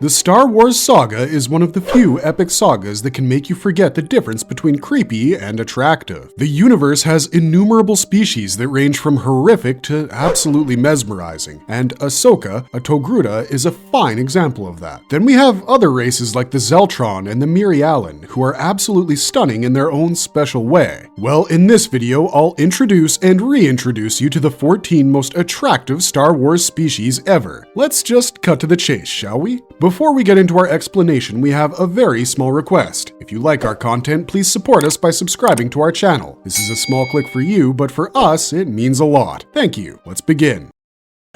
The Star Wars saga is one of the few epic sagas that can make you forget the difference between creepy and attractive. The universe has innumerable species that range from horrific to absolutely mesmerizing, and Ahsoka, a Togruta, is a fine example of that. Then we have other races like the Zeltron and the Mirialan, who are absolutely stunning in their own special way. Well, in this video, I'll introduce and reintroduce you to the 14 most attractive Star Wars species ever. Let's just cut to the chase, shall we? Before we get into our explanation, we have a very small request. If you like our content, please support us by subscribing to our channel. This is a small click for you, but for us, it means a lot. Thank you. Let's begin.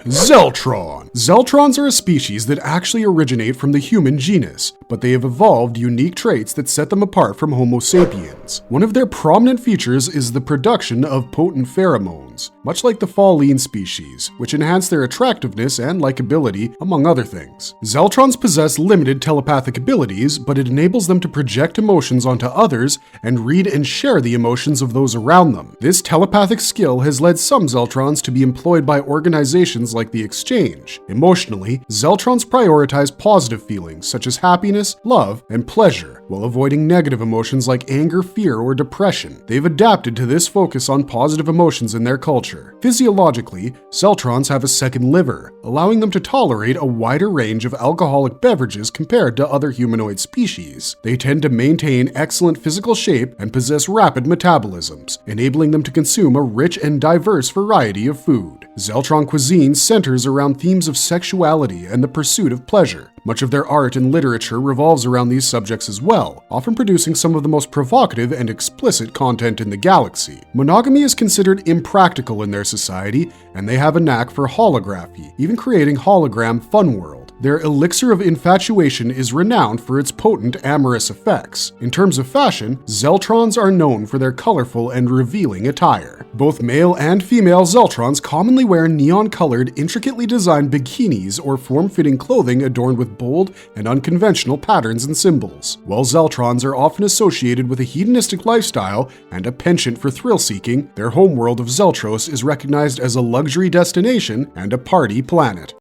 Zeltron. Zeltrons are a species that actually originate from the human genus, but they have evolved unique traits that set them apart from Homo sapiens. One of their prominent features is the production of potent pheromones, much like the Falleen species, which enhance their attractiveness and likability, among other things. Zeltrons possess limited telepathic abilities, but it enables them to project emotions onto others and read and share the emotions of those around them. This telepathic skill has led some Zeltrons to be employed by organizations like the Exchange. Emotionally, Zeltrons prioritize positive feelings such as happiness, love, and pleasure, while avoiding negative emotions like anger, fear, or depression. They've adapted to this focus on positive emotions in their culture. Physiologically, Zeltrons have a second liver, allowing them to tolerate a wider range of alcoholic beverages compared to other humanoid species. They tend to maintain excellent physical shape and possess rapid metabolisms, enabling them to consume a rich and diverse variety of food. Zeltron cuisine centers around themes of sexuality and the pursuit of pleasure. Much of their art and literature revolves around these subjects as well, often producing some of the most provocative and explicit content in the galaxy. Monogamy is considered impractical in their society, and they have a knack for holography, even creating hologram fun world. Their elixir of infatuation is renowned for its potent amorous effects. In terms of fashion, Zeltrons are known for their colorful and revealing attire. Both male and female Zeltrons commonly wear neon-colored, intricately designed bikinis or form-fitting clothing adorned with bold and unconventional patterns and symbols. While Zeltrons are often associated with a hedonistic lifestyle and a penchant for thrill-seeking, their homeworld of Zeltros is recognized as a luxury destination and a party planet.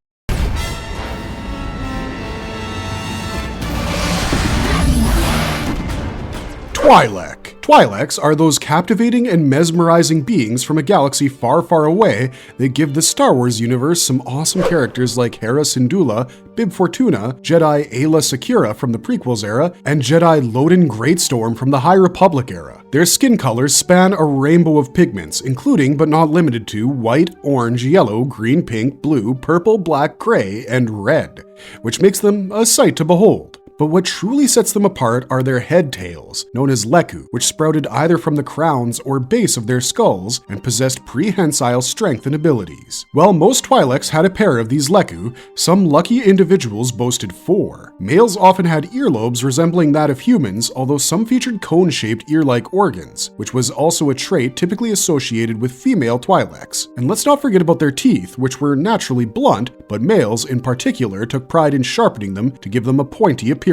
Twi'lek. Twi'leks are those captivating and mesmerizing beings from a galaxy far, far away that give the Star Wars universe some awesome characters like Hera Syndulla, Bib Fortuna, Jedi Aayla Secura from the prequels era, and Jedi Loden Greatstorm from the High Republic era. Their skin colors span a rainbow of pigments, including but not limited to white, orange, yellow, green, pink, blue, purple, black, gray, and red, which makes them a sight to behold. But what truly sets them apart are their head tails, known as leku, which sprouted either from the crowns or base of their skulls and possessed prehensile strength and abilities. While most Twi'leks had a pair of these leku, some lucky individuals boasted 4. Males often had earlobes resembling that of humans, although some featured cone-shaped ear-like organs, which was also a trait typically associated with female Twi'leks. And let's not forget about their teeth, which were naturally blunt, but males in particular took pride in sharpening them to give them a pointy appearance.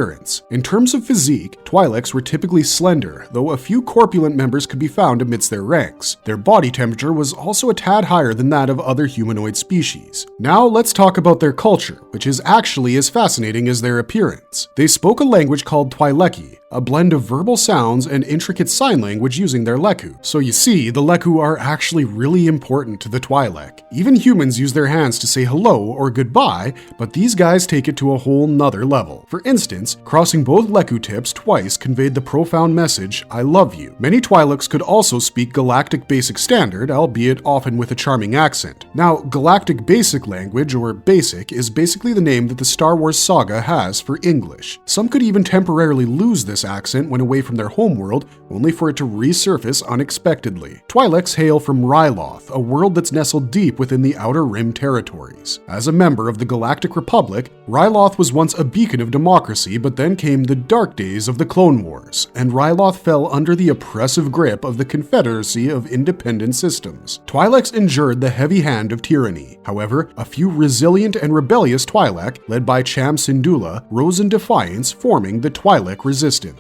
In terms of physique, Twi'leks were typically slender, though a few corpulent members could be found amidst their ranks. Their body temperature was also a tad higher than that of other humanoid species. Now let's talk about their culture, which is actually as fascinating as their appearance. They spoke a language called Twi'leki, a blend of verbal sounds and intricate sign language using their leku. So you see, the leku are actually really important to the Twi'lek. Even humans use their hands to say hello or goodbye, but these guys take it to a whole nother level. For instance, crossing both leku tips twice conveyed the profound message, "I love you." Many Twi'leks could also speak Galactic Basic Standard, albeit often with a charming accent. Now, Galactic Basic Language, or BASIC, is basically the name that the Star Wars saga has for English. Some could even temporarily lose this accent when away from their homeworld, only for it to resurface unexpectedly. Twi'leks hail from Ryloth, a world that's nestled deep within the Outer Rim territories. As a member of the Galactic Republic, Ryloth was once a beacon of democracy, but then came the dark days of the Clone Wars, and Ryloth fell under the oppressive grip of the Confederacy of Independent Systems. Twi'leks endured the heavy hand of tyranny. However, a few resilient and rebellious Twi'lek, led by Cham Syndulla, rose in defiance, forming the Twi'lek Resistance.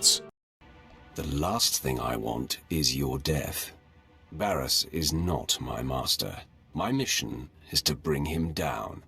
The last thing I want is your death. Barriss is not my master. My mission is to bring him down.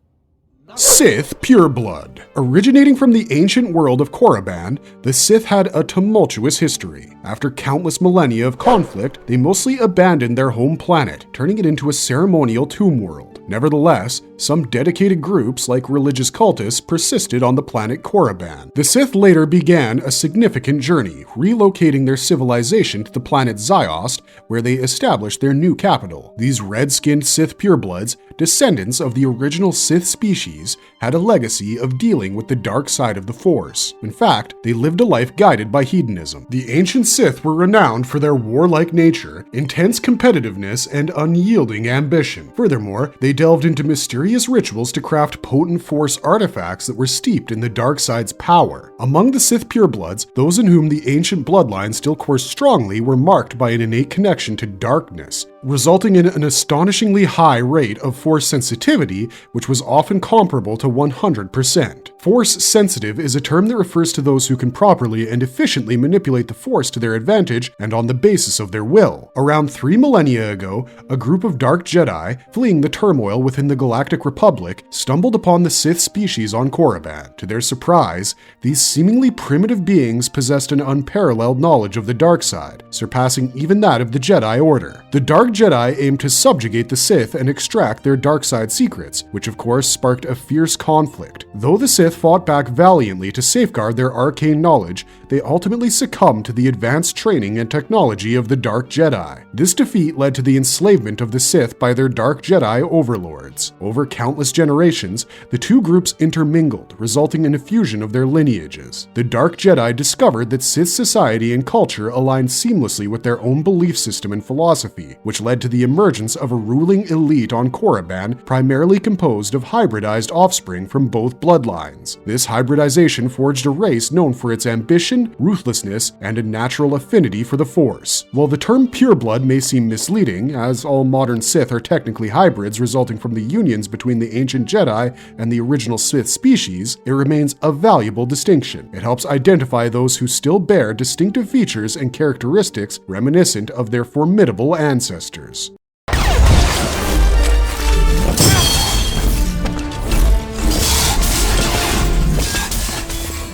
Sith pureblood. Originating from the ancient world of Korriban, the Sith had a tumultuous history. After countless millennia of conflict, they mostly abandoned their home planet, turning it into a ceremonial tomb world. Nevertheless, some dedicated groups, like religious cultists, persisted on the planet Korriban. The Sith later began a significant journey, relocating their civilization to the planet Ziost, where they established their new capital. These red-skinned Sith purebloods, descendants of the original Sith species, had a legacy of dealing with the dark side of the Force. In fact, they lived a life guided by hedonism. The ancient Sith were renowned for their warlike nature, intense competitiveness, and unyielding ambition. Furthermore, they delved into mysterious rituals to craft potent Force artifacts that were steeped in the dark side's power. Among the Sith purebloods, those in whom the ancient bloodline still coursed strongly were marked by an innate connection to darkness, resulting in an astonishingly high rate of Force sensitivity, which was often comparable to 100%. Force sensitive is a term that refers to those who can properly and efficiently manipulate the Force to their advantage and on the basis of their will. Around 3 millennia ago, a group of dark Jedi, fleeing the turmoil within the Galactic Republic, stumbled upon the Sith species on Korriban. To their surprise, these seemingly primitive beings possessed an unparalleled knowledge of the dark side, surpassing even that of the Jedi Order. The Dark Jedi aimed to subjugate the Sith and extract their dark side secrets, which of course sparked a fierce conflict. Though the Sith fought back valiantly to safeguard their arcane knowledge, they ultimately succumbed to the advanced training and technology of the Dark Jedi. This defeat led to the enslavement of the Sith by their Dark Jedi overlords. Over countless generations, the two groups intermingled, resulting in a fusion of their lineages. The Dark Jedi discovered that Sith society and culture aligned seamlessly with their own belief system and philosophy, which led to the emergence of a ruling elite on Korriban primarily composed of hybridized offspring from both bloodlines. This hybridization forged a race known for its ambition, ruthlessness, and a natural affinity for the Force. While the term pureblood may seem misleading, as all modern Sith are technically hybrids resulting from the unions between the ancient Jedi and the original Sith species, it remains a valuable distinction. It helps identify those who still bear distinctive features and characteristics reminiscent of their formidable ancestors.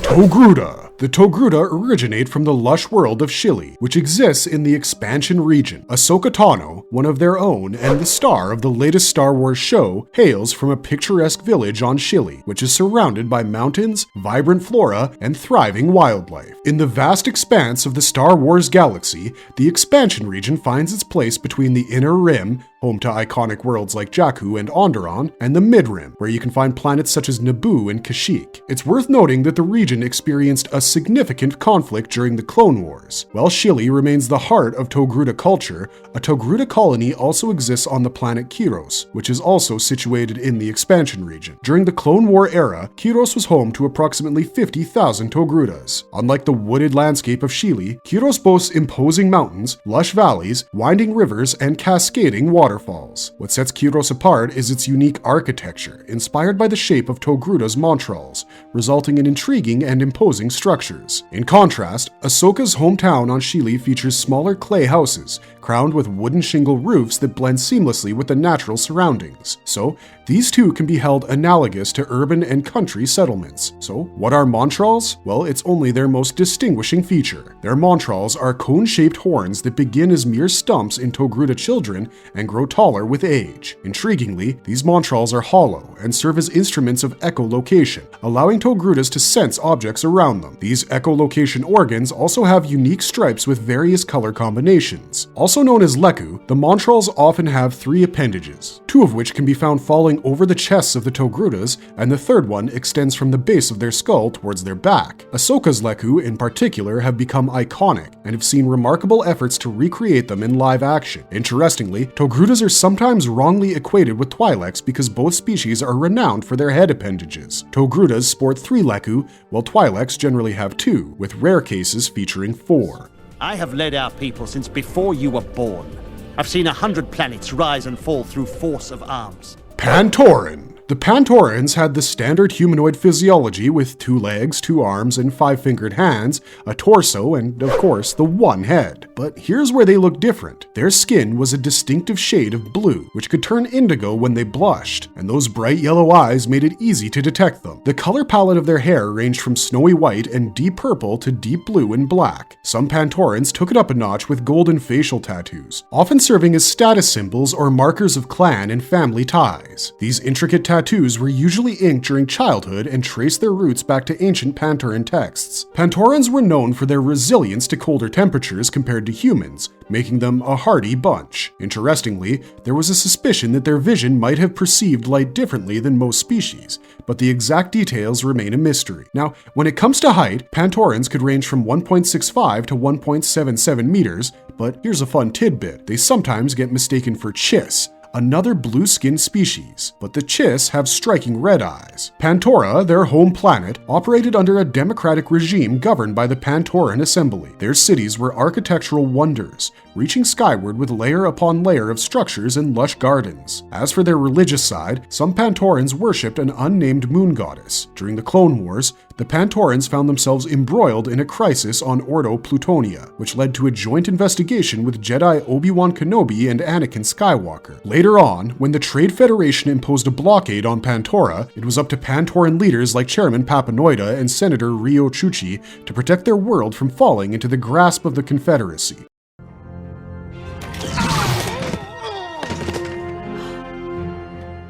Togruta. The Togruta originate from the lush world of Shili, which exists in the Expansion region. Ahsoka Tano, one of their own and the star of the latest Star Wars show, hails from a picturesque village on Shili, which is surrounded by mountains, vibrant flora, and thriving wildlife. In the vast expanse of the Star Wars galaxy, the Expansion region finds its place between the Inner Rim, home to iconic worlds like Jakku and Onderon, and the Mid-Rim, where you can find planets such as Naboo and Kashyyyk. It's worth noting that the region experienced a significant conflict during the Clone Wars. While Shili remains the heart of Togruta culture, a Togruta colony also exists on the planet Kyros, which is also situated in the Expansion region. During the Clone War era, Kyros was home to approximately 50,000 Togrutas. Unlike the wooded landscape of Shili, Kyros boasts imposing mountains, lush valleys, winding rivers, and cascading waterfalls. What sets Kyros apart is its unique architecture, inspired by the shape of Togruta's Montrals, resulting in intriguing and imposing structures. In contrast, Ahsoka's hometown on Shili features smaller clay houses, crowned with wooden shingle roofs that blend seamlessly with the natural surroundings. So, these two can be held analogous to urban and country settlements. So, what are Montrals? Well, it's only their most distinguishing feature. Their Montrals are cone-shaped horns that begin as mere stumps in Togruta children and grow taller with age. Intriguingly, these Montrals are hollow and serve as instruments of echolocation, allowing Togrutas to sense objects around them. These echolocation organs also have unique stripes with various color combinations. Also known as Leku, the Montrals often have 3 appendages, 2 of which can be found falling over the chests of the Togrutas, and the third one extends from the base of their skull towards their back. Ahsoka's Leku, in particular, have become iconic and have seen remarkable efforts to recreate them in live action. Interestingly, Togrutas are sometimes wrongly equated with Twi'leks because both species are renowned for their head appendages. Togrutas sport 3 Leku, while Twi'leks generally have 2, with rare cases featuring 4. I have led our people since before you were born. I've seen 100 planets rise and fall through force of arms. Pantoran. The Pantorans had the standard humanoid physiology with 2 legs, 2 arms, and 5-fingered hands, a torso, and of course the one head. But here's where they looked different. Their skin was a distinctive shade of blue, which could turn indigo when they blushed, and those bright yellow eyes made it easy to detect them. The color palette of their hair ranged from snowy white and deep purple to deep blue and black. Some Pantorans took it up a notch with golden facial tattoos, often serving as status symbols or markers of clan and family ties. These intricate tattoos were usually inked during childhood and traced their roots back to ancient Pantoran texts. Pantorans were known for their resilience to colder temperatures compared to humans, making them a hardy bunch. Interestingly, there was a suspicion that their vision might have perceived light differently than most species, but the exact details remain a mystery. Now, when it comes to height, Pantorans could range from 1.65 to 1.77 meters, but here's a fun tidbit. They sometimes get mistaken for Chiss, another blue-skinned species, but the Chiss have striking red eyes. Pantora, their home planet, operated under a democratic regime governed by the Pantoran Assembly. Their cities were architectural wonders, reaching skyward with layer upon layer of structures and lush gardens. As for their religious side, some Pantorans worshipped an unnamed moon goddess. During the Clone Wars, the Pantorans found themselves embroiled in a crisis on Ordo Plutonia, which led to a joint investigation with Jedi Obi-Wan Kenobi and Anakin Skywalker. Later on, when the Trade Federation imposed a blockade on Pantora, it was up to Pantoran leaders like Chairman Papanoida and Senator Rio Chuchi to protect their world from falling into the grasp of the Confederacy.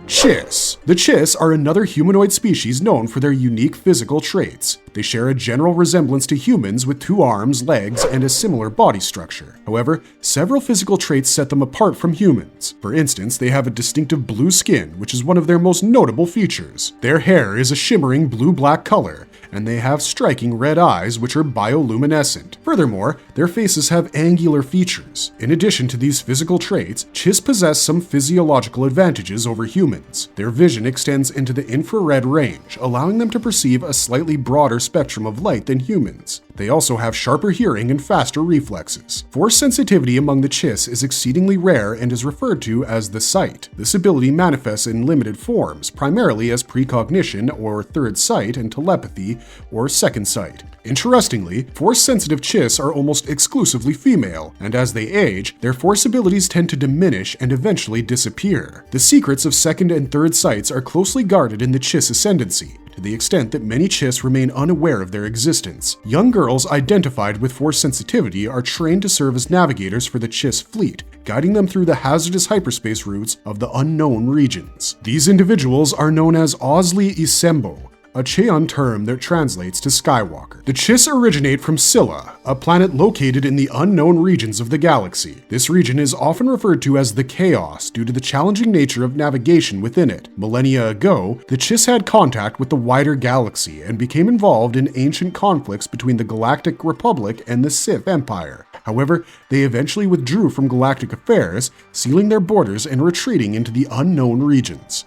Chiss. The Chiss are another humanoid species known for their unique physical traits. They share a general resemblance to humans with 2 arms, legs, and a similar body structure. However, several physical traits set them apart from humans. For instance, they have a distinctive blue skin, which is one of their most notable features. Their hair is a shimmering blue-black color, and they have striking red eyes, which are bioluminescent. Furthermore, their faces have angular features. In addition to these physical traits, Chiss possess some physiological advantages over humans. Their vision extends into the infrared range, allowing them to perceive a slightly broader spectrum of light than humans. They also have sharper hearing and faster reflexes. Force sensitivity among the Chiss is exceedingly rare and is referred to as the sight. This ability manifests in limited forms, primarily as precognition or third sight and telepathy or second sight. Interestingly, Force-sensitive Chiss are almost exclusively female, and as they age, their Force abilities tend to diminish and eventually disappear. The secrets of second and third sights are closely guarded in the Chiss ascendancy, to the extent that many Chiss remain unaware of their existence. Young girls identified with Force sensitivity are trained to serve as navigators for the Chiss fleet, guiding them through the hazardous hyperspace routes of the unknown regions. These individuals are known as Ozli Isembo, a Cheon term that translates to Skywalker. The Chiss originate from Scylla, a planet located in the unknown regions of the galaxy. This region is often referred to as the Chaos due to the challenging nature of navigation within it. Millennia ago, the Chiss had contact with the wider galaxy and became involved in ancient conflicts between the Galactic Republic and the Sith Empire. However, they eventually withdrew from galactic affairs, sealing their borders and retreating into the unknown regions.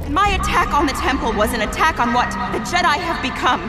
My attack on the temple was an attack on what the Jedi have become.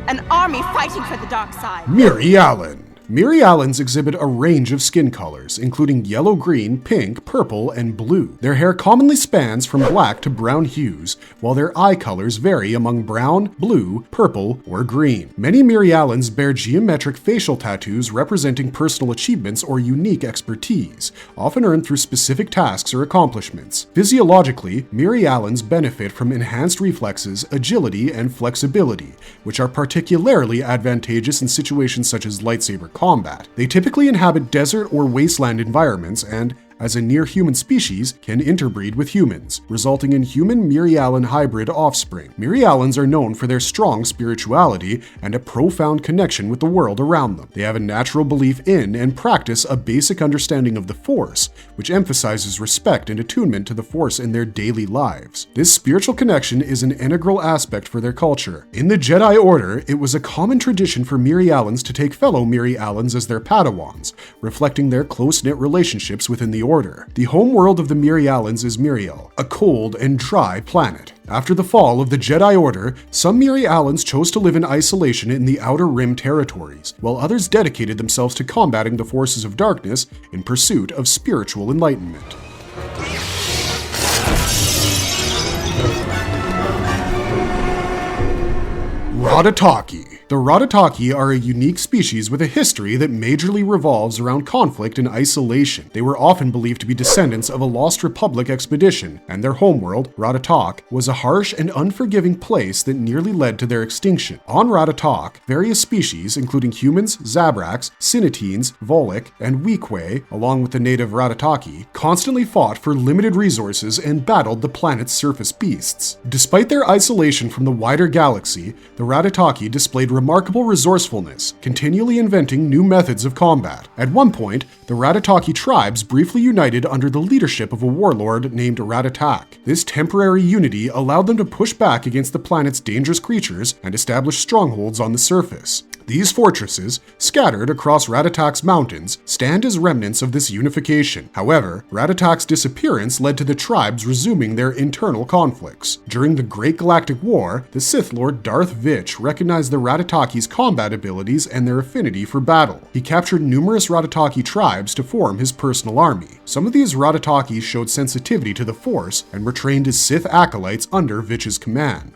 An army fighting for the dark side. Miri Allen. Miri Allens exhibit a range of skin colors, including yellow, green, pink, purple, and blue. Their hair commonly spans from black to brown hues, while their eye colors vary among brown, blue, purple, or green. Many Miri Allens bear geometric facial tattoos representing personal achievements or unique expertise, often earned through specific tasks or accomplishments. Physiologically, Miri Allens benefit from enhanced reflexes, agility, and flexibility, which are particularly advantageous in situations such as lightsaber combat. They typically inhabit desert or wasteland environments and, as a near-human species, can interbreed with humans, resulting in human Miri Allen hybrid offspring. Miri Allens are known for their strong spirituality and a profound connection with the world around them. They have a natural belief in and practice a basic understanding of the Force, which emphasizes respect and attunement to the Force in their daily lives. This spiritual connection is an integral aspect for their culture. In the Jedi Order, it was a common tradition for Miri Allens to take fellow Miri Allens as their Padawans, reflecting their close-knit relationships within the Order. The home world of the Miri Allens is Miriel, a cold and dry planet. After the fall of the Jedi Order, some Miri Allens chose to live in isolation in the Outer Rim territories, while others dedicated themselves to combating the forces of darkness in pursuit of spiritual enlightenment. Ratataki. The Ratataki are a unique species with a history that majorly revolves around conflict and isolation. They were often believed to be descendants of a Lost Republic expedition, and their homeworld, Ratatak, was a harsh and unforgiving place that nearly led to their extinction. On Ratatak, various species, including humans, Zabraks, Sinitines, Volek, and Weequay, along with the native Ratataki, constantly fought for limited resources and battled the planet's surface beasts. Despite their isolation from the wider galaxy, the Ratataki displayed remarkable resourcefulness, continually inventing new methods of combat. At one point, the Ratataki tribes briefly united under the leadership of a warlord named Ratatak. This temporary unity allowed them to push back against the planet's dangerous creatures and establish strongholds on the surface. These fortresses, scattered across Ratatak's mountains, stand as remnants of this unification. However, Ratatak's disappearance led to the tribes resuming their internal conflicts. During the Great Galactic War, the Sith Lord Darth Vich recognized the Ratataki's combat abilities and their affinity for battle. He captured numerous Ratataki tribes to form his personal army. Some of these Ratataki showed sensitivity to the Force and were trained as Sith acolytes under Vich's command.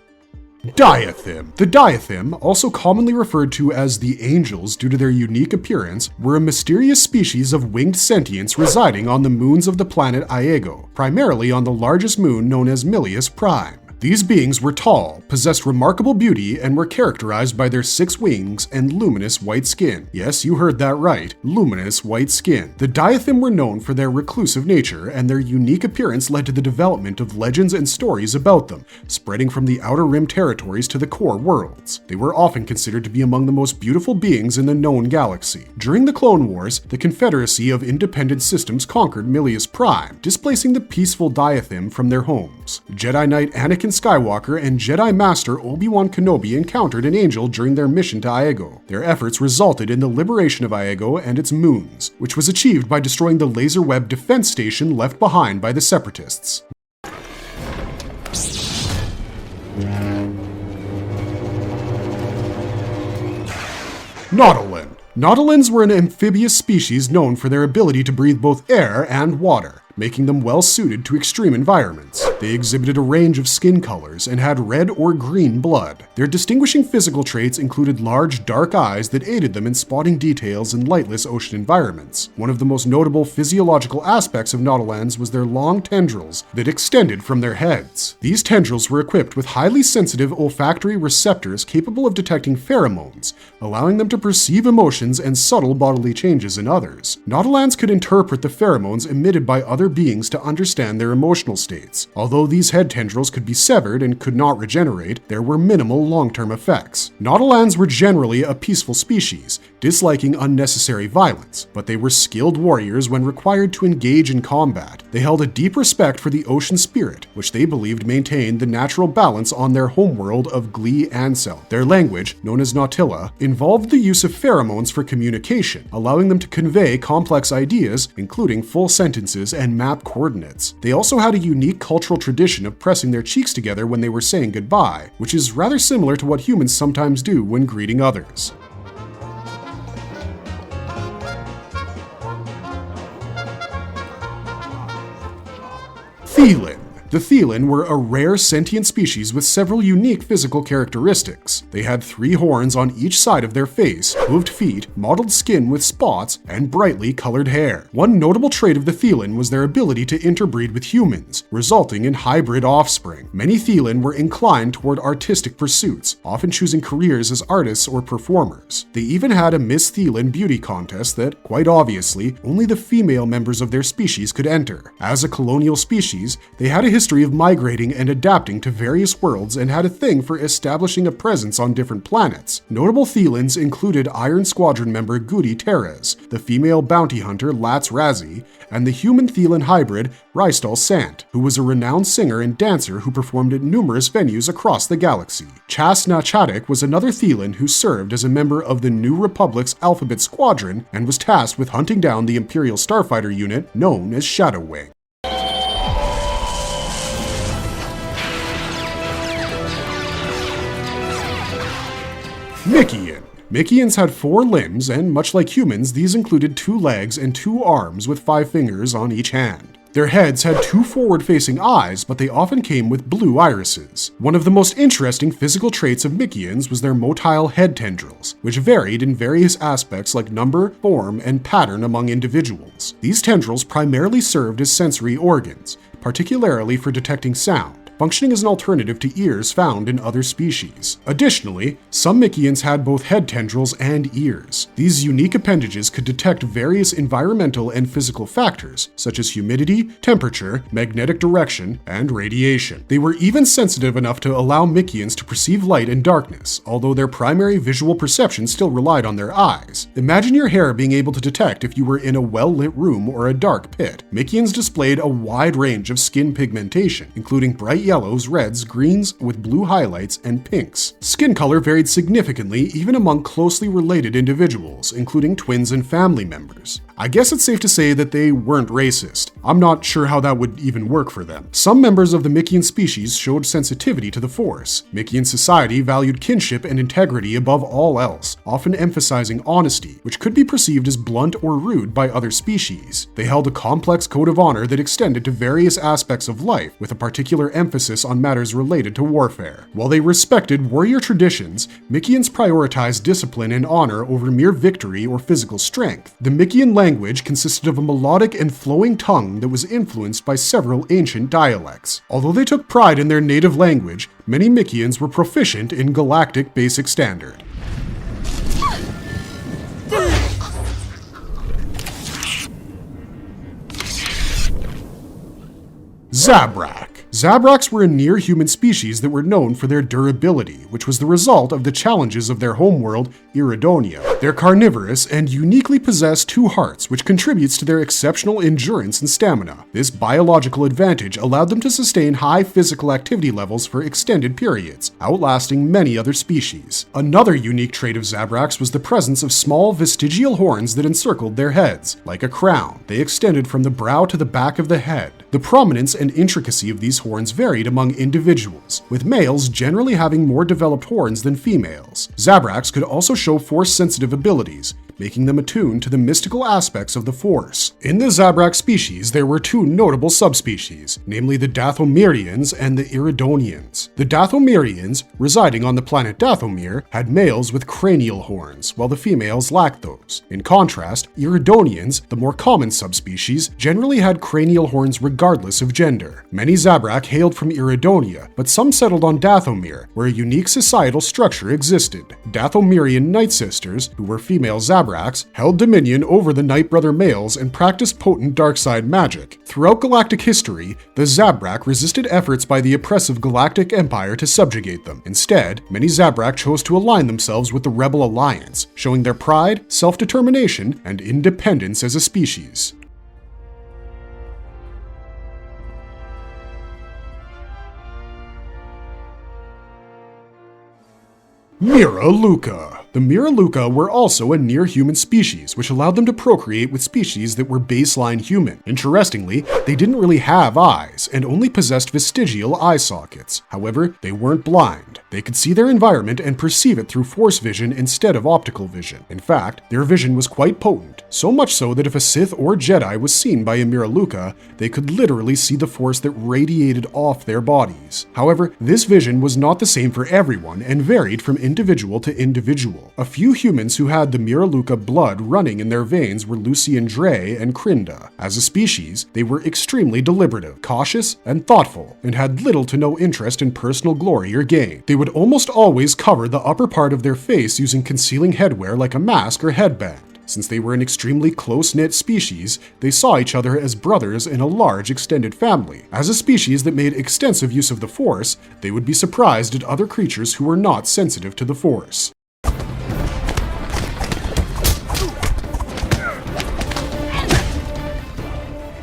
Diathym. The Diathym, also commonly referred to as the Angels due to their unique appearance, were a mysterious species of winged sentience residing on the moons of the planet Iago, primarily on the largest moon known as Milius Prime. These beings were tall, possessed remarkable beauty, and were characterized by their 6 wings and luminous white skin. Yes, you heard that right, luminous white skin. The Diathym were known for their reclusive nature, and their unique appearance led to the development of legends and stories about them, spreading from the Outer Rim territories to the core worlds. They were often considered to be among the most beautiful beings in the known galaxy. During the Clone Wars, the Confederacy of Independent Systems conquered Milius Prime, displacing the peaceful Diathym from their homes. Jedi Knight Anakin Skywalker and Jedi Master Obi-Wan Kenobi encountered an angel during their mission to Iago. Their efforts resulted in the liberation of Iago and its moons, which was achieved by destroying the laser web defense station left behind by the Separatists. Nautolan. Nautolans were an amphibious species known for their ability to breathe both air and water, making them well suited to extreme environments. They exhibited a range of skin colors and had red or green blood. Their distinguishing physical traits included large, dark eyes that aided them in spotting details in lightless ocean environments. One of the most notable physiological aspects of Nautolans was their long tendrils that extended from their heads. These tendrils were equipped with highly sensitive olfactory receptors capable of detecting pheromones, allowing them to perceive emotions and subtle bodily changes in others. Nautolans could interpret the pheromones emitted by other beings to understand their emotional states. Although these head tendrils could be severed and could not regenerate, there were minimal long-term effects. Nautolans were generally a peaceful species, disliking unnecessary violence, but they were skilled warriors when required to engage in combat. They held a deep respect for the ocean spirit, which they believed maintained the natural balance on their homeworld of Glee Ansel. Their language, known as Nautila, involved the use of pheromones for communication, allowing them to convey complex ideas, including full sentences and map coordinates. They also had a unique cultural tradition of pressing their cheeks together when they were saying goodbye, which is rather similar to what humans sometimes do when greeting others. Thelan. The Thelan were a rare sentient species with several unique physical characteristics. They had 3 horns on each side of their face, hooved feet, mottled skin with spots, and brightly colored hair. One notable trait of the Thelan was their ability to interbreed with humans, resulting in hybrid offspring. Many Thelan were inclined toward artistic pursuits, often choosing careers as artists or performers. They even had a Miss Thelan beauty contest that, quite obviously, only the female members of their species could enter. As a colonial species, they had a history of migrating and adapting to various worlds and had a thing for establishing a presence on different planets. Notable Thelans included Iron Squadron member Goody Teres, the female bounty hunter Latz Razi, and the human Thelan hybrid Rystal Sant, who was a renowned singer and dancer who performed at numerous venues across the galaxy. Chas Nachadik was another Thelan who served as a member of the New Republic's Alphabet Squadron and was tasked with hunting down the Imperial starfighter unit known as Shadow Wing. Mikian. Mikians had 4 limbs, and much like humans, these included 2 legs and 2 arms with 5 fingers on each hand. Their heads had two forward-facing eyes, but they often came with blue irises. One of the most interesting physical traits of Mikians was their motile head tendrils, which varied in various aspects like number, form, and pattern among individuals. These tendrils primarily served as sensory organs, particularly for detecting sound, functioning as an alternative to ears found in other species. Additionally, some Mikians had both head tendrils and ears. These unique appendages could detect various environmental and physical factors, such as humidity, temperature, magnetic direction, and radiation. They were even sensitive enough to allow Mikians to perceive light and darkness, although their primary visual perception still relied on their eyes. Imagine your hair being able to detect if you were in a well-lit room or a dark pit. Mikians displayed a wide range of skin pigmentation, including bright yellows, reds, greens with blue highlights, and pinks. Skin color varied significantly even among closely related individuals, including twins and family members. I guess it's safe to say that they weren't racist. I'm not sure how that would even work for them. Some members of the Mikian species showed sensitivity to the Force. Mikian society valued kinship and integrity above all else, often emphasizing honesty, which could be perceived as blunt or rude by other species. They held a complex code of honor that extended to various aspects of life, with a particular emphasis on matters related to warfare. While they respected warrior traditions, Mikians prioritized discipline and honor over mere victory or physical strength. The Mikian language consisted of a melodic and flowing tongue that was influenced by several ancient dialects. Although they took pride in their native language, many Mikians were proficient in Galactic Basic Standard. Zabrak. Zabraks were a near-human species that were known for their durability, which was the result of the challenges of their homeworld, Iridonia. They're carnivorous and uniquely possess two hearts, which contributes to their exceptional endurance and stamina. This biological advantage allowed them to sustain high physical activity levels for extended periods, outlasting many other species. Another unique trait of Zabraks was the presence of small vestigial horns that encircled their heads. Like a crown, they extended from the brow to the back of the head. The prominence and intricacy of these horns varied among individuals, with males generally having more developed horns than females. Zabraks could also show Force-sensitive abilities, making them attuned to the mystical aspects of the Force. In the Zabrak species, there were two notable subspecies, namely the Dathomirians and the Iridonians. The Dathomirians, residing on the planet Dathomir, had males with cranial horns, while the females lacked those. In contrast, Iridonians, the more common subspecies, generally had cranial horns regardless of gender. Many Zabrak hailed from Iridonia, but some settled on Dathomir, where a unique societal structure existed. Dathomirian Night Sisters, who were female Zabraks, held dominion over the Night Brother males and practiced potent darkside magic. Throughout galactic history, the Zabrak resisted efforts by the oppressive Galactic Empire to subjugate them. Instead, many Zabrak chose to align themselves with the Rebel Alliance, showing their pride, self-determination, and independence as a species. Mira Luca. The Mira Luca were also a near-human species, which allowed them to procreate with species that were baseline human. Interestingly, they didn't really have eyes, and only possessed vestigial eye sockets. However, they weren't blind. They could see their environment and perceive it through Force vision instead of optical vision. In fact, their vision was quite potent, so much so that if a Sith or Jedi was seen by a Mira Luca, they could literally see the Force that radiated off their bodies. However, this vision was not the same for everyone and varied from individual to individual. A few humans who had the Mira Luca blood running in their veins were Lucian Dre and Krinda. As a species, they were extremely deliberative, cautious, and thoughtful, and had little to no interest in personal glory or gain. They would almost always cover the upper part of their face using concealing headwear like a mask or headband. Since they were an extremely close-knit species, they saw each other as brothers in a large extended family. As a species that made extensive use of the Force, they would be surprised at other creatures who were not sensitive to the Force.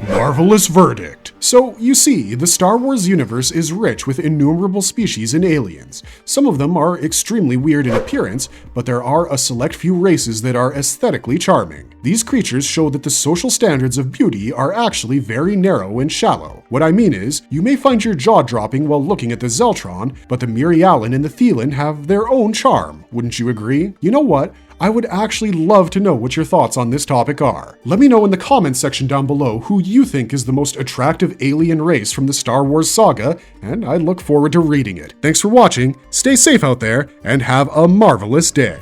Marvelous verdict. So, you see, the Star Wars universe is rich with innumerable species and aliens. Some of them are extremely weird in appearance, but there are a select few races that are aesthetically charming. These creatures show that the social standards of beauty are actually very narrow and shallow. What I mean is, you may find your jaw dropping while looking at the Zeltron, but the Mirialan and the Thelan have their own charm. Wouldn't you agree? You know what? I would actually love to know what your thoughts on this topic are. Let me know in the comments section down below who you think is the most attractive alien race from the Star Wars saga, and I look forward to reading it. Thanks for watching, stay safe out there, and have a marvelous day.